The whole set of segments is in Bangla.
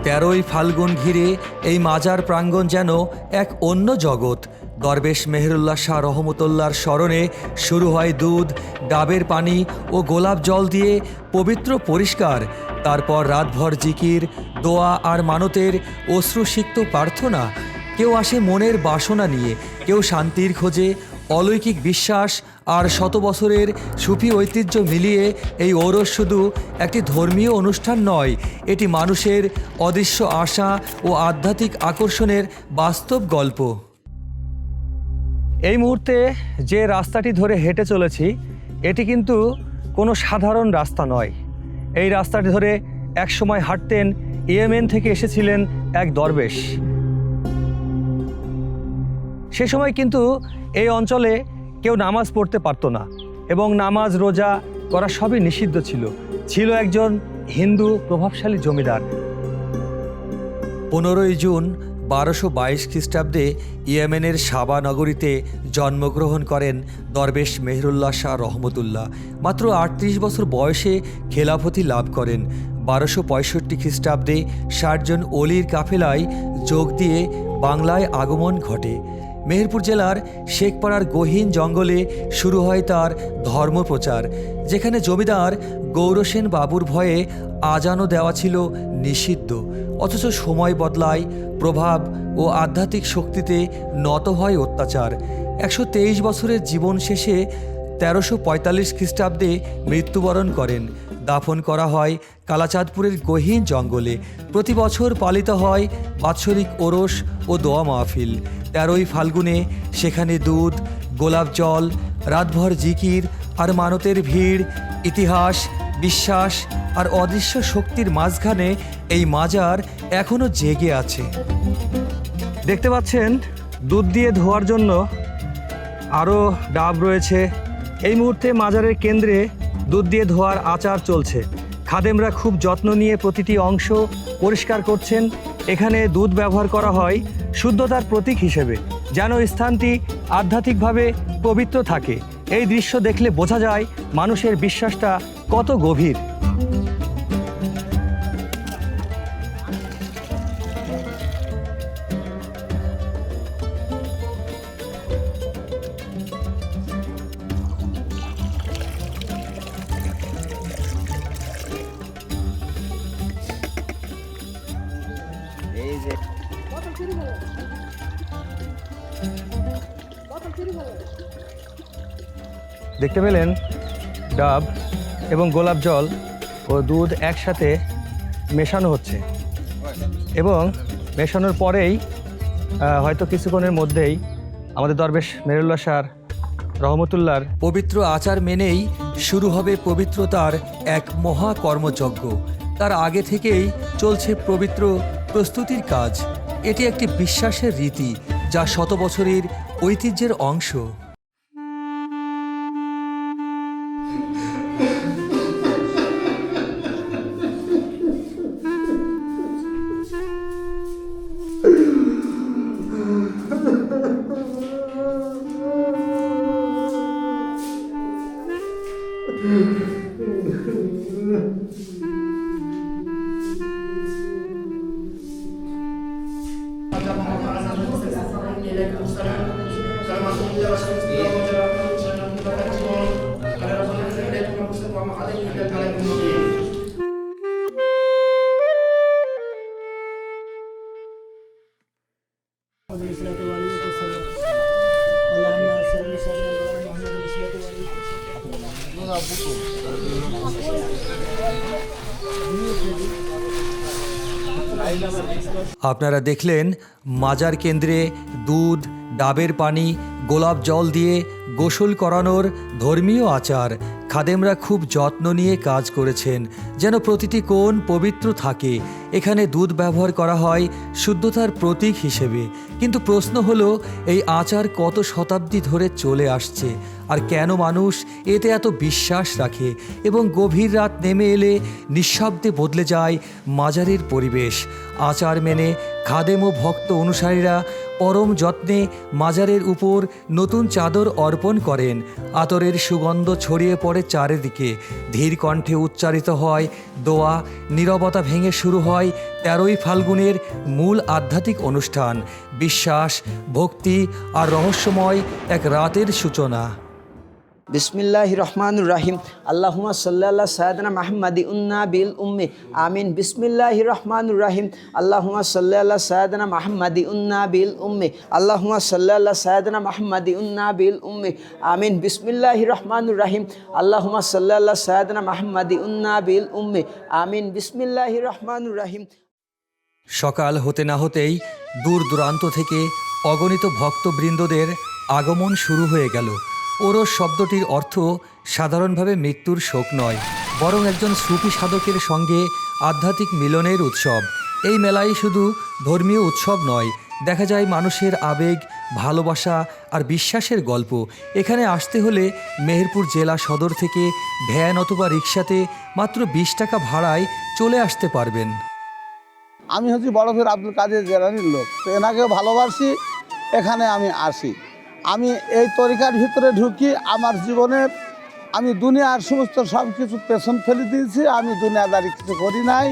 তেরোই ফাল্গুন ঘিরে এই মাজার প্রাঙ্গণ যেন এক অন্য জগৎ। দরবেশ মেহেরুল্লাহ শাহ রহমতুল্লাহর স্মরণে শুরু হয় দুধ, ডাবের পানি ও গোলাপ জল দিয়ে পবিত্র পরিষ্কার। তারপর রাতভর জিকির, দোয়া আর মানতের অশ্রুসিক্ত প্রার্থনা। কেউ আসে মনের বাসনা নিয়ে, কেউ শান্তির খোঁজে। অলৌকিক বিশ্বাস আর শত বছরের সুফি ঐতিহ্য মিলিয়ে এই ওরস শুধু একটি ধর্মীয় অনুষ্ঠান নয়, এটি মানুষের অদৃশ্য আশা ও আধ্যাত্মিক আকর্ষণের বাস্তব গল্প। এই মুহূর্তে যে রাস্তাটি ধরে হেঁটে চলেছি, এটি কিন্তু কোনো সাধারণ রাস্তা নয়। এই রাস্তাটি ধরে একসময় হাঁটতেন ইয়েমেন থেকে এসেছিলেন এক দরবেশ। সে সময় কিন্তু এই অঞ্চলে কেউ নামাজ পড়তে পারত না এবং নামাজ রোজা করা সবই নিষিদ্ধ ছিল। ছিল একজন হিন্দু প্রভাবশালী জমিদার। 15ই জুন 1222 খ্রিস্টাব্দে ইয়েমেনের সাবা নগরীতে জন্মগ্রহণ করেন দরবেশ মেহেরুল্লাহ শাহ রহমতুল্লাহ। মাত্র 38 বছর বয়সে খেলাফতি লাভ করেন। 1265 খ্রিস্টাব্দে 60 জন অলির কাফেলায় যোগ দিয়ে বাংলায় আগমন ঘটে। মেহেরপুর জেলার শেখপাড়ার গহীন জঙ্গলে শুরু হয় তার ধর্মপ্রচার, যেখানে জমিদার গৌরসেন বাবুর ভয়ে আজানও দেওয়া ছিল নিষিদ্ধ। অথচ সময় বদলায়, প্রভাব ও আধ্যাত্মিক শক্তিতে নত হয় অত্যাচার। 123 বছরের জীবন শেষে 1345 খ্রিস্টাব্দে মৃত্যুবরণ করেন। দাফন করা হয় কালাচাঁদপুরের গহীন জঙ্গলে। প্রতি বছর পালিত হয় বাৎসরিক ওরস ও দোয়া মাহফিল। 13ই ফাল্গুনে সেখানে দুধ, গোলাপ জল, রাতভর জিকির আর মানতের ভিড়। ইতিহাস, বিশ্বাস আর অদৃশ্য শক্তির মাঝখানে এই মাজার এখনো জেগে আছে। দেখতে পাচ্ছেন দুধ দিয়ে ধোয়ার জন্য আরও ডাব রয়েছে। এই মুহূর্তে মাজারের কেন্দ্রে দুধ দিয়ে ধোয়ার আচার চলছে। খাদেমরা খুব যত্ন নিয়ে প্রতিটি অংশ পরিষ্কার করছেন। এখানে দুধ ব্যবহার করা হয় শুদ্ধতার প্রতীক হিসেবে, যেন স্থানটি আধ্যাত্মিকভাবে পবিত্র থাকে। এই দৃশ্য দেখলে বোঝা যায় মানুষের বিশ্বাসটা কত গভীর। দেখতে পেলেন ডাব এবং গোলাপ জল ও দুধ একসাথে মেশানো হচ্ছে এবং মেশানোর পরেই হয়তো কিছুক্ষণের মধ্যেই আমাদের দরবেশ মেহেরুল্লাহ শাহ রহমতুল্লাহর পবিত্র আচার মেনেই শুরু হবে পবিত্রতার এক মহা কর্মযজ্ঞ। তার আগে থেকেই চলছে পবিত্র প্রস্তুতির কাজ। এটি একটি বিশ্বাসের রীতি, যা শত বছরের ঐতিহ্যের অংশ। আপনারা দেখলেন মাজার কেন্দ্রে দুধ, ডাবের পানি, গোলাপ জল দিয়ে গোসল করানোর ধর্মীয় আচার। খাদেমরা খুব যত্ন নিয়ে কাজ করেছেন যেন প্রতিটি কোণ পবিত্র থাকে। এখানে দুধ ব্যবহার করা হয় শুদ্ধতার প্রতীক হিসেবে। কিন্তু প্রশ্ন হলো, এই আচার কত শতাব্দী ধরে চলে আসছে, আর কেন মানুষ এতে এত বিশ্বাস রাখে এবং গভীর রাত নেমে এলে নিঃশব্দে বদলে যায় মাজারের পরিবেশ। আচার মেনে খাদেম ও ভক্ত অনুসারীরা পরম যত্নে মাজারের উপর নতুন চাদর অর্পণ করেন। আতরের সুগন্ধ ছড়িয়ে পড়ে চারিদিকে, ধীর কণ্ঠে উচ্চারিত হয় দোয়া, নীরবতা ভেঙে শুরু হয় 13ই ফাল্গুনের মূল আধ্যাত্মিক অনুষ্ঠান। বিশ্বাস, ভক্তি আর রহস্যময় এক রাতের সূচনা। বিসমিল্লাহির রহমানির রহিম। আল্লাহুম্মা সাল্লি আলা সাইয়্যিদিনা মুহাম্মাদি উন্নাবিল উম্মি আমিন। বিসমিল্লাহির রহমানির রহিম। আল্লাহুম্মা সাল্লি আলা সাইয়্যিদিনা মুহাম্মাদি উন্নাবিল উম্মি। আল্লাহুম্মা সাল্লি আলা সাইয়্যিদিনা মুহাম্মাদি উন্নাবিল উম্মি আমিন। বিসমিল্লাহির রহমানির রহিম। আল্লাহুম্মা সাল্লি আলা সাইয়্যিদিনা মুহাম্মাদি উন্নাবিল উম্মি আমিন। বিসমিল্লাহির রহমানির রহিম। সকাল হতে না হতেই দূর দূরান্ত থেকে অগণিত ভক্তবৃন্দদের আগমন শুরু হয়ে গেল। ওরস শব্দটির অর্থ সাধারণভাবে মৃত্যুর শোক নয়, বরং একজন সুফি সাধকের সঙ্গে আধ্যাত্মিক মিলনের উৎসব। এই মেলায় শুধু ধর্মীয় উৎসব নয়, দেখা যায় মানুষের আবেগ, ভালোবাসা আর বিশ্বাসের গল্প। এখানে আসতে হলে মেহেরপুর জেলা সদর থেকে ভ্যান অথবা রিকশাতে মাত্র 20 টাকা ভাড়ায় চলে আসতে পারবেন। আমি হচ্ছি বড়ফের আব্দুল কাদের জেলানির লোক, তো এনাকে ভালোবাসি, এখানে আমি আসি। আমি এই তরিকার ভিতরে ঢুকি, আমার জীবনের আমি দুনিয়ার সমস্ত সব কিছু পেছন ফেলে দিয়েছি। আমি দুনিয়াদারি কিছু করি নাই,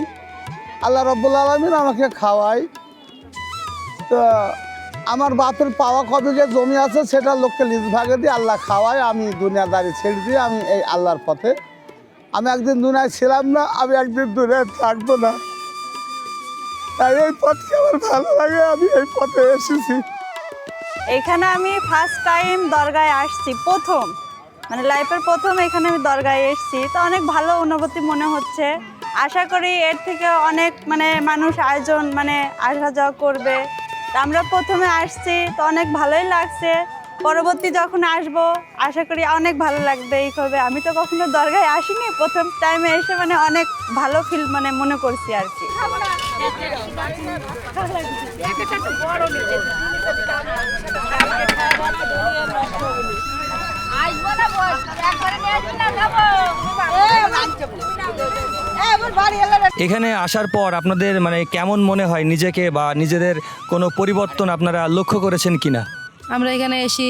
আল্লাহ রব্বুল আলামিন আমাকে খাওয়াই। তো আমার বাপের পাওয়া কবিকে জমি আছে, সেটা লোককে লিজ ভাগে দিয়ে আল্লাহ খাওয়ায়। আমি দুনিয়াদারি ছেড়ে দিয়ে আমি এই আল্লাহর পথে। আমি একদিন দুনিয়ায় ছিলাম না, আমি একদিন দুনিয়ায় থাকবো না, তাই এই পথকে আমার ভালো লাগে, আমি এই পথে এসেছি। এখানে আমি ফার্স্ট টাইম দরগায় আসছি, প্রথম মানে লাইফের প্রথম এখানে আমি দরগায় এসেছি। তো অনেক ভালো অনুভূতি মনে হচ্ছে। আশা করি এর থেকে অনেক মানুষ আয়োজন আসা যাওয়া করবে। তো আমরা প্রথমে আসছি, তো অনেক ভালোই লাগছে। পরবর্তী যখন আসবো আশা করি অনেক ভালো লাগবে, এই করবে। আমি তো কখনো দরগায় আসিনি, প্রথম টাইমে এসে অনেক ভালো ফিল মনে করছি আর কি। এখানে আসার পর আপনাদের কেমন মনে হয় নিজেকে, বা নিজেদের কোনো পরিবর্তন আপনারা লক্ষ্য করেছেন কিনা? আমরা এখানে এসে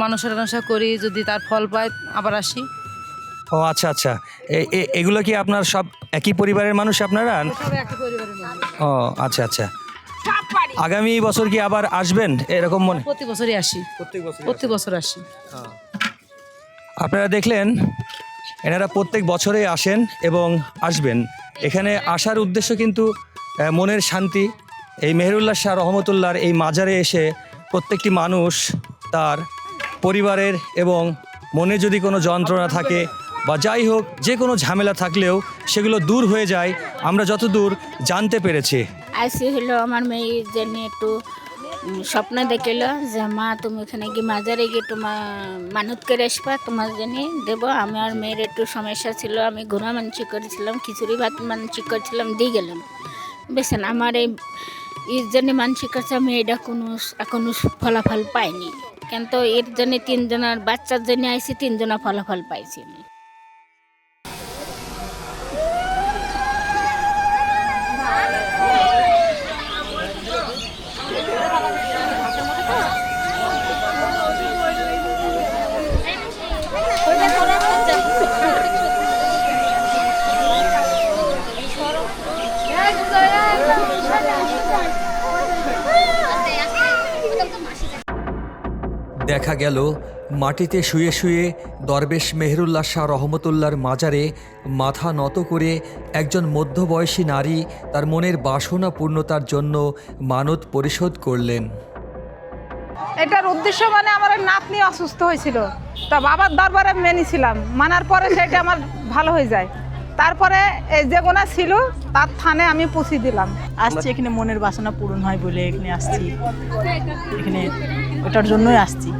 মানুষের করি, যদি তার ফল পাই আবার আসি। ও আচ্ছা আচ্ছা, এগুলো কি আপনার সব একই পরিবারের মানুষ আপনারা? ও আচ্ছা আচ্ছা, আগামী বছর কি আবার আসবেন এরকম মনে? প্রতি বছরই আসি, প্রতি বছর আসি। আপনারা দেখলেন এনারা প্রত্যেক বছরে আসেন এবং আসবেন। এখানে আসার উদ্দেশ্য কিন্তু মনের শান্তি। এই মেহেরুল্লাহ শাহ রহমতুল্লাহর এই মাজারে এসে প্রত্যেকটি মানুষ তার পরিবারের এবং মনে যদি কোনো যন্ত্রণা থাকে বা যাই হোক, যে কোনো ঝামেলা থাকলেও সেগুলো দূর হয়ে যায়, আমরা যতদূর জানতে পেরেছি। আইসি হলো আমার মেয়ের জন্য একটু স্বপ্ন দেখিল যে মা তুমি এখানে গিয়ে মাজারে গিয়ে তোমার মানত করে আসবা, তোমার জন্য দেবো। আমার মেয়ের একটু সমস্যা ছিল, আমি ঘোড়া মানসিক করেছিলাম, খিচুড়ি ভাত মানসিক করেছিলাম, দিয়ে গেলাম। বেছেন আমার এই এর জন্য মানসিক করছে, আমি এটা এখনো ফলাফল পাইনি। কিন্তু এর জন্য 3 জনের বাচ্চার জন্য আইসি, 3 জনা ফলাফল পাইছি আমি। দেখা গেল মাটিতে শুয়ে শুয়ে দরবেশ মেহেরুল্লাহ শাহ রহমতুল্লাহর মাজারে মাথা নত করে একজন মধ্যবয়সী নারী তার মনের বাসনা পূর্ণতার জন্য মানত পরিশোধ করলেন। এটার উদ্দেশ্য আমার নাতনি অসুস্থ হয়েছিল, তা বাবার দরবারে মেনেছিলাম, মানার পরে সেটা আমার ভালো হয়ে যায়। তারপরে এই যে গোনা ছিল তার থানে আমি পুষি দিলাম। আসছি এখানে মনের বাসনা পূরণ হয় বলে এখানে আসছি, এখানে ওটার জন্যই আসছি।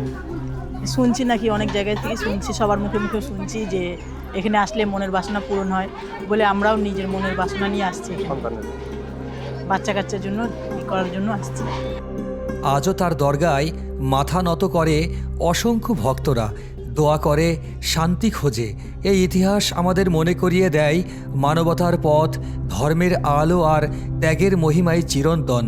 শুনছি নাকি অনেক জায়গায় থেকে শুনছি, সবার মুখে মুখে শুনছি যে এখানে আসলে মনের বাসনা পূরণ হয় বলে আমরাও নিজের মনের বাসনা নিয়ে আসছি। বাচ্চা কাচ্চার জন্য করার জন্য আসছি। আজও তার দরগায় মাথা নত করে অসংখ্য ভক্তরা, দোয়া করে, শান্তি খোঁজে। এই ইতিহাস আমাদের মনে করিয়ে দেয় মানবতার পথ, ধর্মের আলো আর ত্যাগের মহিমায় চিরন্তন।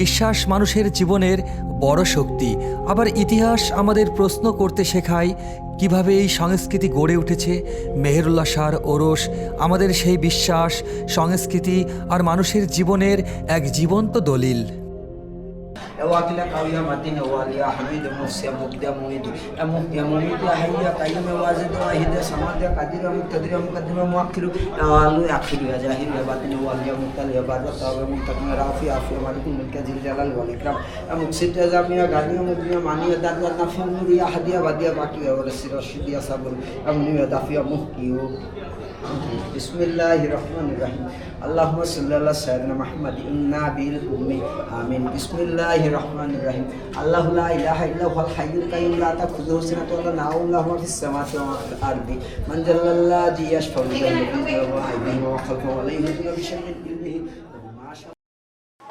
বিশ্বাস মানুষের জীবনের বড় শক্তি। আবার ইতিহাস আমাদের প্রশ্ন করতে শেখায় কিভাবে এই সংস্কৃতি গড়ে উঠেছে। মেহেরুল্লাহ শাহর ওরস আমাদের সেই বিশ্বাস, সংস্কৃতি আর মানুষের জীবনের এক জীবন্ত দলিল। واكلا قويا متين واليا حميد موسى مبدع مميت يا مميت يا حي يا قيوم يا واجد واحد سماد يا قدير يا مقتدر يا مقدم يا مؤخر يا والو يا اخر يا ظاهر يا باطن واليا مختل يا بارك يا منتقم يا رافع يا عفو مالك الملك ذي الجلال والاكرام يا مقسط يا زامي يا غني يا مغني يا ماني يا دار يا نافع نور يا هدي يا بديع باقي يا ورسي رشيد يا صبر يا مني يا دافع يا محكي بسم الله الرحمن الرحيم اللهم صل على سيدنا محمد النبي الأمي آمين بسم الله الرحمن الرحيم الله لا إله إلا هو الحي القيوم لا تأخذه سنة ولا نوم له ما في السماوات وما في الأرض من ذا الذي يشفع عنده إلا هو أيديه وخلقه ولا يحيطون بشيء من علمه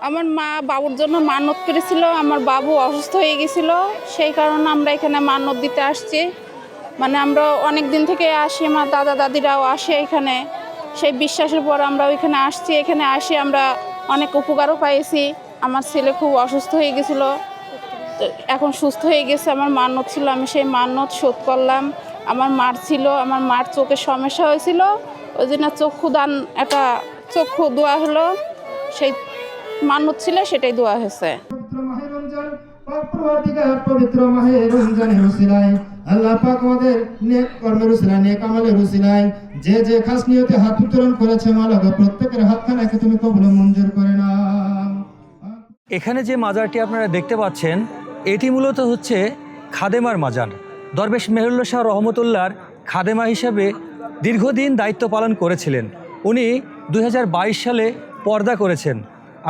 আমার মা বাবুর জন্য মানত করেছিল, আমার বাবু অসুস্থ হয়ে গেছিল, সেই কারণে আমরা এখানে মানত দিতে আসছি। মানে আমরা অনেক দিন থেকে আসি, আমার দাদা দাদিরাও আসে এখানে, সেই বিশ্বাসের পর আমরা ওইখানে আসছি। এখানে আসি আমরা অনেক উপকারও পাইছি। আমার ছেলে খুব অসুস্থ হয়ে গেছিল, তো এখন সুস্থ হয়ে গেছে। আমার মানত ছিল, আমি সেই মানত শোধ করলাম। আমার মার ছিল, আমার মার চোখের সমস্যা হয়েছিল, ওই জন্য চক্ষু দান, একটা চক্ষু দোয়া হলো, সেই মানত ছিল, সেটাই দোয়া হয়েছে। পবিত্র মাহে রমজানের উসিলায় আল্লাহ পাক আমাদের নেক কর্মের উসিলায়, নেক আমলের উসিলায় যে যে খাস নিয়তে হাত উত্তোলন করেছে মাওলা গো, প্রত্যেকের হাতখানাকে তুমি কবুল মঞ্জুর করে নাও। এখানে যে মাজারটি আপনারা দেখতে পাচ্ছেন, এটি মূলত হচ্ছে খাদেমার মাজার। দরবেশ মেহেরুল্লাহ শাহ রহমতুল্লাহর খাদেমা হিসেবে দীর্ঘদিন দায়িত্ব পালন করেছিলেন। উনি 2022 সালে পর্দা করেছেন।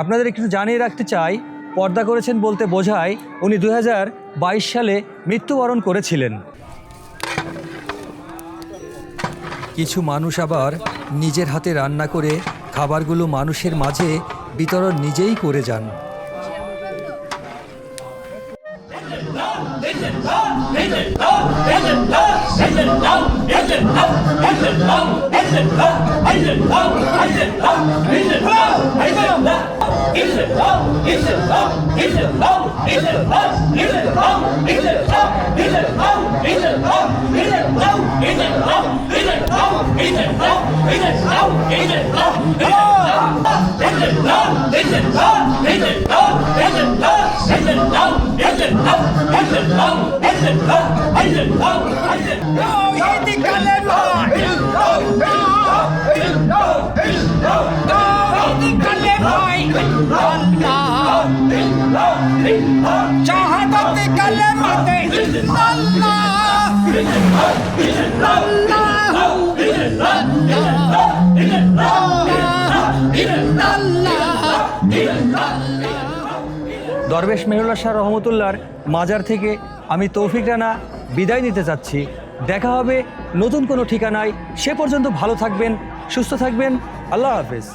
আপনাদের একটু জানিয়ে রাখতে চাই, পর্দা করেছেন বলতে বোঝায় উনি 2022 সালে মৃত্যুবরণ করেছিলেন। কিছু মানুষ আবার নিজের হাতে রান্না করে খাবারগুলো মানুষের মাঝে বিতরণ নিজেই করে যান। দরবেশ মেহেরুল্লাহ শাহ রহমতুল্লাহর মাজার থেকে আমি তৌফিক রানা বিদায় নিতে চাচ্ছি। দেখা হবে নতুন কোনো ঠিকানায়। সে পর্যন্ত ভালো থাকবেন, সুস্থ থাকবেন। আল্লাহ হাফেজ।